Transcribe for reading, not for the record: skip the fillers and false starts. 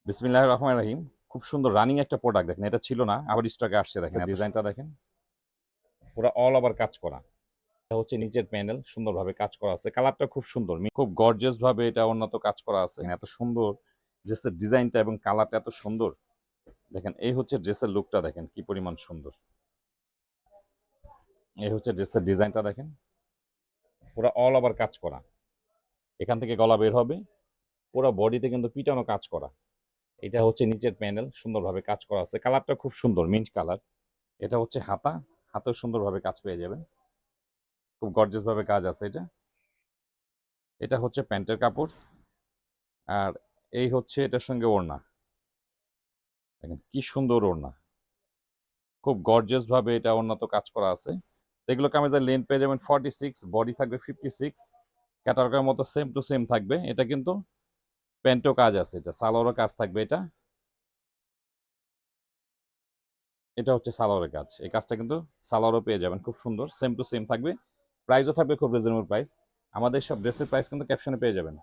বিসমিল্লাহির রহমানির রহিম। খুব সুন্দর রানিং একটা প্রোডাক্ট দেখেন, এটা ছিল না, আবার স্টকে আসছে। দেখেন ডিজাইনটা দেখেন, পুরো অল ওভার কাজ করা। এটা হচ্ছে নিচের প্যানেল, সুন্দরভাবে কাজ করা আছে। কালারটা খুব সুন্দর, খুব গর্জিয়াস ভাবে এটা উন্নত কাজ করা আছে। এত সুন্দর ড্রেসের ডিজাইনটা এবং কালারটা এত সুন্দর। দেখেন এই হচ্ছে ড্রেসের লুকটা, দেখেন কি পরিমাণ সুন্দর। এই হচ্ছে ড্রেসের ডিজাইনটা দেখেন, পুরো অল ওভার কাজ করা। এখান থেকে গলা বের হবে, পুরো বডিতে কিন্তু পিটানো কাজ করা। এটা হচ্ছে নিচের প্যানেল, সুন্দরভাবে কাজ করা আছে। কালারটা খুব সুন্দর, মিন্ট কালার। এটা হচ্ছে হাতা, হাতেও সুন্দরভাবে কাজ পেয়ে যাবেন। খুব গর্জিয়াস ভাবে কাজ আছে এটা। এটা হচ্ছে প্যান্টের কাপড়, আর এই হচ্ছে এটার সঙ্গে ওড়না। দেখেন কি সুন্দর ওড়না, খুব গর্জিয়াস ভাবে এটা উন্নত কাজ করা আছে। এগুলো কামিজের লেন্থ পেয়ে যাবেন 46, বডি থাকবে 56। ক্যাটালগের মতো সেম টু সেম থাকবে। এটা কিন্তু প্যান্টও কাজ আছে, এটা সালোয়ারও কাজ থাকবে। এটা এটা হচ্ছে সালোয়ারের কাজ। এই কাজটা কিন্তু সালোয়ারও পেয়ে যাবেন, খুব সুন্দর, সেম টু সেম থাকবে। প্রাইসও থাকবে খুব রিজনেবল প্রাইস। আমাদের সব ড্রেসের প্রাইস কিন্তু ক্যাপশনে পেয়ে যাবেন।